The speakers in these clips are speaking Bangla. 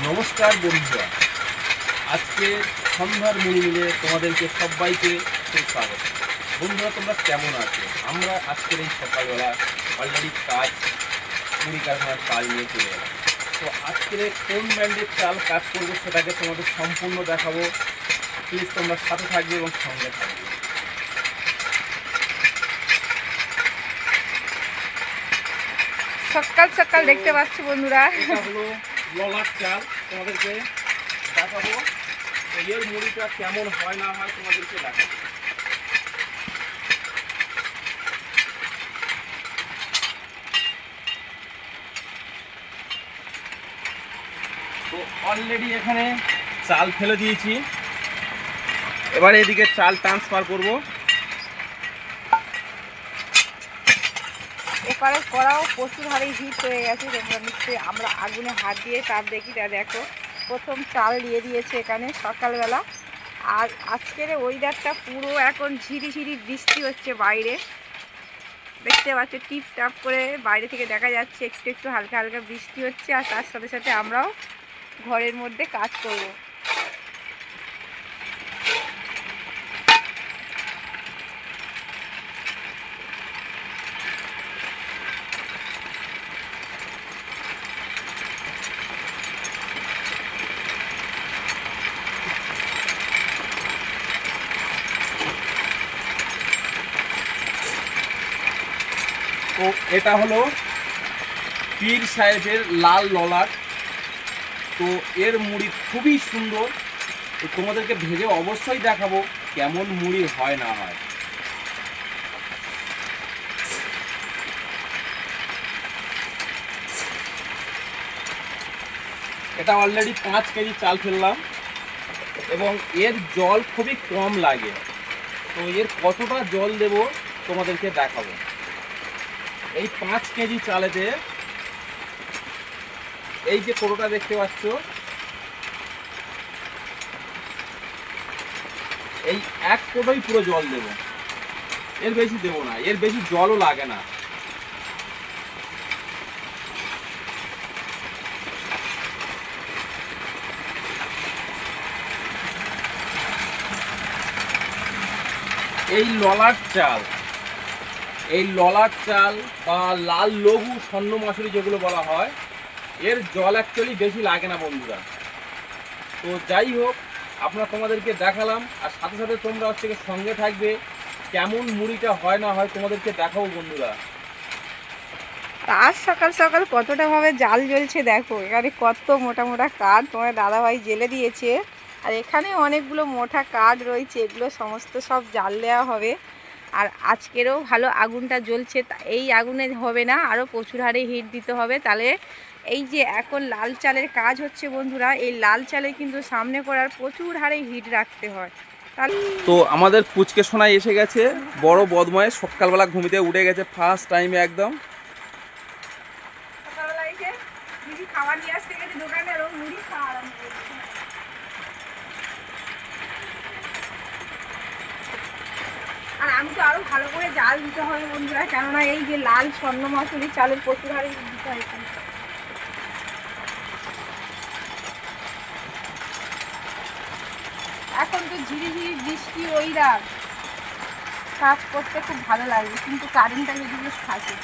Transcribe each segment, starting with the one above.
নমস্কার বন্ধুরা, আজকে সন্ধ্যার মুড়ি মিলে তোমাদেরকে সবাইকে সুস্বাগত। বন্ধুরা, তোমরা কেমন আছো? আমরা আজকের এই সকালবেলা অলরেডি মুড়ি কারখানার কাজ নিয়ে চলে গেলাম। তো আজকের কোন ব্র্যান্ডের চাল কাজ করবো সেটাকে তোমাদের সম্পূর্ণ দেখাবো। প্লিজ তোমরা সাথে থাকবে এবং সঙ্গে থাকবে। সকাল সকাল দেখতে পাচ্ছি বন্ধুরা, এটা হলো ললাট চাল, তোমাদেরকে দেখাবো। এর মুড়িটা কেমন হয় না হয় তোমাদেরকে দেখাবো। তো অলরেডি এখানে চাল ফেলে দিয়েছি, এবারে এদিকে চাল ট্রান্সফার করব। এপারে কড়াও প্রচুর হারে হিট হয়ে গেছে। তোমরা নিশ্চয়ই আমরা আগুনে হাত দিয়ে তার দেখি, তা দেখো প্রথম চাল দিয়ে দিয়েছে এখানে সকালবেলা। আর আজকের ওয়েদারটা পুরো এখন ঝিরিঝিরি বৃষ্টি হচ্ছে বাইরে, দেখতে পাচ্ছ টিপ টাপ করে বাইরে থেকে দেখা যাচ্ছে একটু একটু হালকা হালকা বৃষ্টি হচ্ছে। আর তার সাথে সাথে আমরাও ঘরের মধ্যে কাজ করব। তো এটা হলো পীর সাহেবের লাল ললাট। তো এর মুড়ি খুবই সুন্দর। তো তোমাদেরকে ভেজে অবশ্যই দেখাবো কেমন মুড়ি হয় না হয়। এটা অলরেডি 5 কেজি চাল ফেললাম এবং এর জল খুবই কম লাগে। তো এর কতটা জল দেব তোমাদেরকে দেখাবো। এই 5 কেজি চালেতে এই যে কোটোটা দেখতে পাচ্ছ, এই এক কোটোই পুরো জল দেব, এর বেশি দেব না, এর বেশি জলও লাগে না। এই ললাট চাল, এই ললাট চাল বা লাল লঘু স্বর্ণ মাসুরি যেগুলো বলা হয়, এর জল অ্যাকচুয়ালি বেশি লাগে না বন্ধুরা। তো যাই হোক, আপনারা তোমাদেরকে দেখালাম, আর সাথে সাথে তোমরা হচ্ছে সঙ্গে থাকবে, কেমন মুড়িটা হয় না হয় তোমাদেরকে দেখাবো বন্ধুরা। আজ সকাল সকাল কতটা ভাবে জাল জ্বলছে দেখো, এখানে কত মোটা মোটা কাঠ তোমার দাদাভাই জেলে দিয়েছে। আর এখানে অনেকগুলো মোটা কাঠ রয়েছে, এগুলো সমস্ত সব জাল দেওয়া হবে। আর আজকেরও ভালো আগুনটা জ্বলছে, এই আগুনে হবে না, আরও প্রচুর হারে হিট দিতে হবে। তাহলে এই যে এখন লাল চালের কাজ হচ্ছে বন্ধুরা, এই লাল চালে কিন্তু সামনে করার প্রচুর হারে হিট রাখতে হয়। তো আমাদের পুচকে সোনাই এসে গেছে, বড় বদমায়, সকালবেলা ঘুমিতে উঠে গেছে ফার্স্ট টাইমে একদম। সকালবেলা এসে দিদি খাবার নিয়ে আসতে গেছে দোকানে, আর ও মুড়ি খাওয়া আরম্ভ করেছে। আর আমি তো আরো ভালো করে জাল দিতে হবে বন্ধুরা, কেননা এই যে লাল স্বর্ণ মাসুরি চালের প্রচুর হারে দিতে হয়। এখন তো ঝিরিঝিরি বৃষ্টি ওয়েদার, কাজ করতে খুব ভালো লাগবে, কিন্তু কারেন্টটা যদি বেশ থাকে।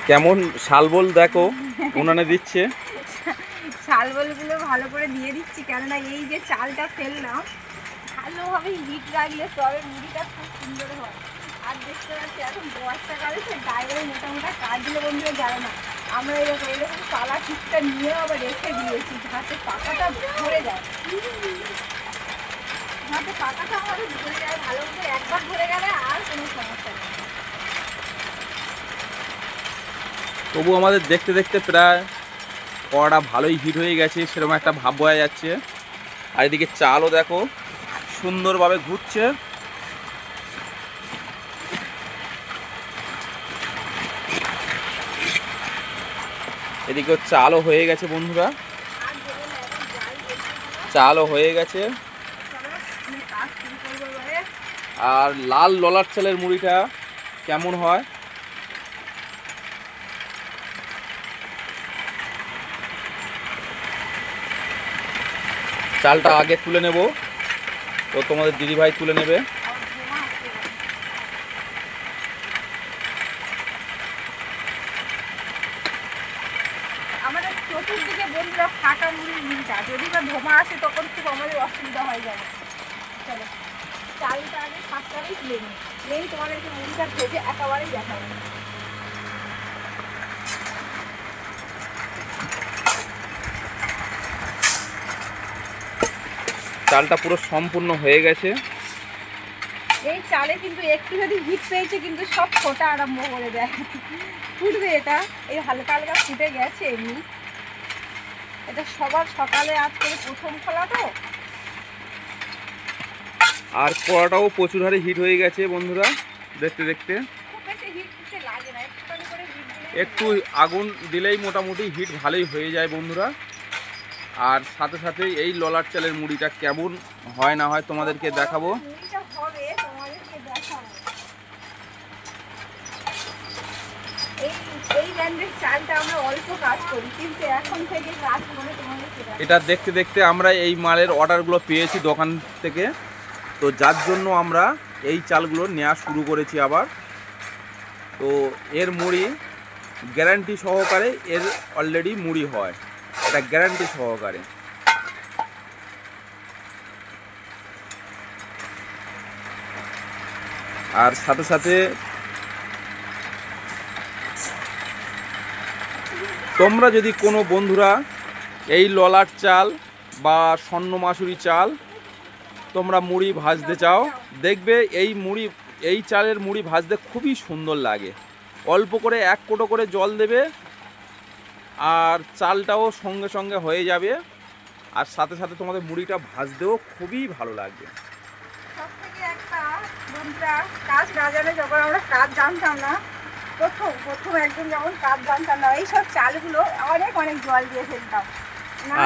কেমন শালবল দেখো উনানে দিচ্ছে। শালবলগুলো ভালো করে দিয়ে দিচ্ছি, কেননা এই যে চালটা ফেললাম ভালোভাবে হিট রাখলে তবে মুড়িটা খুব সুন্দর হয়। আর দেখতে পাচ্ছি এখন বর্ষাকালে সে গায়ে মোটামোটা কাজগুলো বন্ধুরা যায় না। আমরা এরকম পালা ঠিকটা নিয়ে আবার রেখে দিয়েছি যাতে পাকাটা ভরে যায়, যাতে পাকাটা আমাদের ভরে যায় ভালো করে। একবার ভরে গেলে আর কোনো সমস্যা নেই। তবু আমাদের দেখতে দেখতে প্রায় কড়াটা ভালোই হিট হয়ে গেছে, সেরকম একটা ভাব বোঝা যাচ্ছে। আর এদিকে চালও দেখো সুন্দরভাবে ঘুরছে। এদিকে চালও হয়ে গেছে বন্ধুরা, চালও হয়ে গেছে। শুরু করবো এবারে। আর লাল ললার চালের মুড়িটা কেমন হয় চালটা আগে তুলে নেব, তো তোমাদের দিদিভাই তুলে নেবে। আমাদের চতুর্দিকে বন্ধুরা ফাটা মুড়ির মিলটা, যদি বা ধোঁয়া আসে তখন খুব আমাদের অসুবিধা হয়ে যাবে। চলো চালটা আগে ফাঁকটাই তুলে নিই, নেই তোমাদেরকে মুড়িটা ভেজে একেবারেই দেখাবো। চালটা পুরো সম্পূর্ণ হয়ে গেছে। এই চালে কিন্তু একটু যদি হিট পেয়েছে কিন্তু সব ফোটা আরম্ভ করে দেয়, ফুটবে এটা। এই হালকা হালকা ফুটে গেছে এমনি, এটা সবার সকালে আজকে প্রথম খোলা তো। আর কড়াটাও প্রচুর হারে হিট হয়ে গেছে বন্ধুরা, দেখতে দেখতে। খুব বেশি হিট দিতে লাগে না, একটুখানি করে হিট দিলে একটু আগুন দিলেই মোটামুটি হিট ভালোই হয়ে যায় বন্ধুরা। আর সাথে সাথে এই ললার চালের মুড়িটা কেমন হয় না হয় তোমাদেরকে দেখাবো। মুড়িটা হবে তোমাদেরকে দেখাবো। এই ব্র্যান্ডের চালটা আমরা অল্প কাজ করি, কিন্তু এখন থেকে কাজ করে তোমাদেরকে দেখাবো। এটা দেখতে দেখতে আমরা এই মালের অর্ডারগুলো পেয়েছি দোকান থেকে, তো যার জন্য আমরা এই চালগুলো নেওয়া শুরু করেছি আবার। তো এর মুড়ি গ্যারান্টি সহকারে, এর অলরেডি মুড়ি হয়, এটা গ্যারান্টি সহকারে। আর সাথে সাথে তোমরা যদি কোনো বন্ধুরা এই ললার চাল বা স্বর্ণ মাসুরি চাল তোমরা মুড়ি ভাজতে চাও, দেখবে এই চালের মুড়ি ভাজতে খুবই সুন্দর লাগে। অল্প করে 1 কোটো করে জল দেবে, আর চালটাও সঙ্গে সঙ্গে হয়ে যাবে, আর সাথে সাথে তোমাদের মুড়িটা ভাজতেও খুবই ভালো লাগবে। সবথেকে একটা বন্ধুরা কাজ না জানে, যখন আমরা কাজ জানতাম না, প্রথম একদম যখন কাজ জানতাম না, এইসব চালগুলো অনেক অনেক জল দিয়ে ফেলতাম।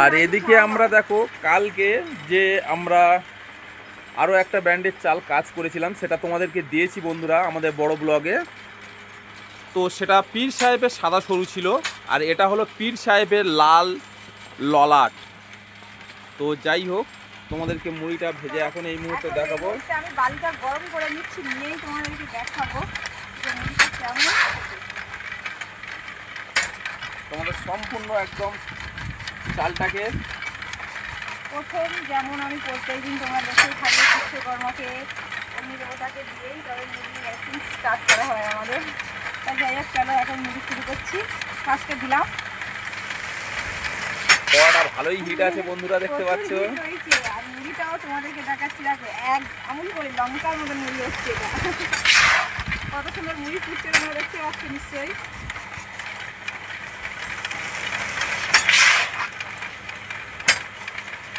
আর এদিকে আমরা দেখো কালকে যে আমরা আরও একটা ব্র্যান্ডের চাল কাজ করেছিলাম, সেটা তোমাদেরকে দিয়েছি বন্ধুরা আমাদের বড় ব্লগে। তো সেটা পীর সাহেবের সাদা সরু ছিল, আর এটা হলো পীর সাহেবের লাল ললাট। তো যাই হোক, তোমাদেরকে মুড়িটা ভেজে এখন এই মুহূর্তে দেখাবো। আমি বালিটা গরম করে নিচ্ছি, নিয়েই তোমাদেরকে দেখাবো যে মুড়িটা কেমন। তোমাদের সম্পূর্ণ একদম চালটাকে প্রথম যেমন আমি প্রত্যেকদিন তোমরা দেখেই থাকবে বিশ্বকর্মাকে অগ্নি দেবতাকে দিয়েই তবে মুড়ি একদিন স্টার্ট করা হয় আমাদের। তা যাই হোক, চলো এখন মুড়ি শুরু করছি। ফার্স্টে দিলাম, কড়াটা ভালোই হিট আছে বন্ধুরা, দেখতে পাচ্ছ। প্রচুর হিট হয়েছে, আর মুড়িটাও তোমাদেরকে দেখাচ্ছি। দেখো এক আমুল করে লঙ্কার মতো মুড়ি হচ্ছে এটা। কত সুন্দর মুড়ি ফুটছে তোমরা দেখতে পাচ্ছ নিশ্চয়ই।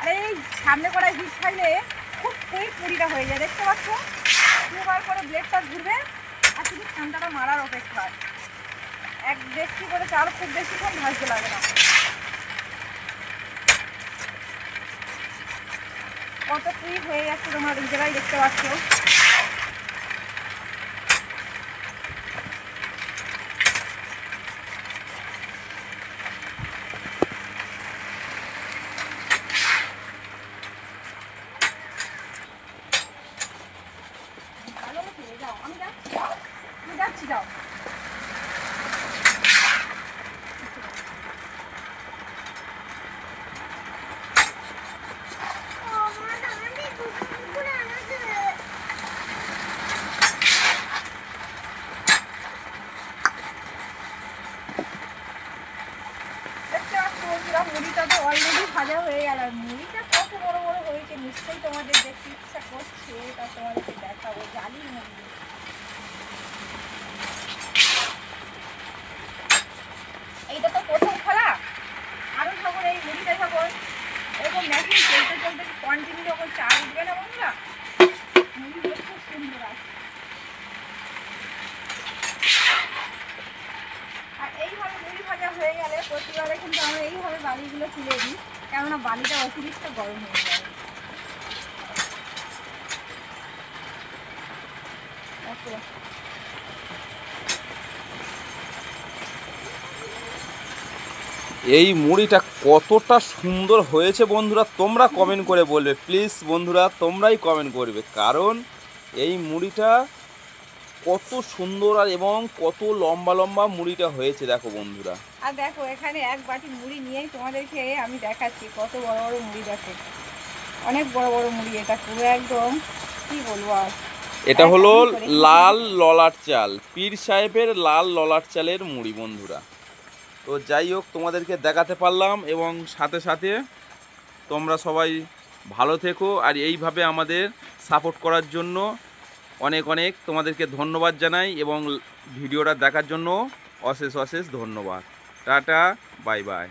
আর এই সামনে করা হিট খাইলে খুব কুইক মুড়িটা হয়ে যায়, দেখতে পাচ্ছ। দুবার করে ব্লেডটা ঘুরবে আর শুধু ঠান্ডাটা মারার অপেক্ষা। এক বেশি করে চাল খুব বেশিক্ষণ ভাজতে লাগে না। কত কুইক হয়ে যাচ্ছে তোমরা নিজেরাই দেখতে পাচ্ছ। আমি যাচ্ছি যাও। মুড়িটা তো অলরেডি ভাজা হয়ে গেল, আর মুড়িটা কত বড় বড় হয়েছে নিশ্চয়ই তোমাদের দেখতে ইচ্ছা করছে, তা তোমাদেরকে দেখাবো। জালি মুড়ি এইটা তো প্রথম খোলা, আরো যখন এই মুড়িটা যখন এরকম মেশিন চলতে চলতে কন্টিনিউ যখন চাল উঠবে না বন্ধুরা, মুড়িগুলো খুব সুন্দর আছে। আর এইভাবে মুড়ি ভাজা হয়ে গেলে প্রতিবারে কিন্তু আমরা এইভাবে বালিগুলো তুলে দিই, কেননা বালিটা অতিরিক্ত গরম হয়ে যাবে। এই মুড়িটা কতটা সুন্দর হয়েছে বন্ধুরা, তোমরা কমেন্ট করে বলবে প্লিজ বন্ধুরা, তোমরাই কমেন্ট করবে, কারণ এই মুড়িটা কত সুন্দর আর এবং কত লম্বা লম্বা মুড়িটা হয়েছে দেখো বন্ধুরা। আর দেখো এখানে এক বাটি মুড়ি নিয়েই তোমাদেরকে আমি দেখাচ্ছি কত বড় বড় মুড়ি, দেখো অনেক বড় বড় মুড়ি, এটা পুরো একদম কি বলবো আর। এটা হলো লাল ললাট চাল, পীর সাহেবের লাল ললাট চালের মুড়ি বন্ধুরা। তো যাই হোক তোমাদেরকে দেখাতে পারলাম, এবং সাথে সাথে তোমরা সবাই ভালো থেকো, আর এইভাবে আমাদের সাপোর্ট করার জন্য অনেক অনেক তোমাদেরকে ধন্যবাদ জানাই, এবং ভিডিওটা দেখার জন্য অশেষ অশেষ ধন্যবাদ। Tata, bye bye.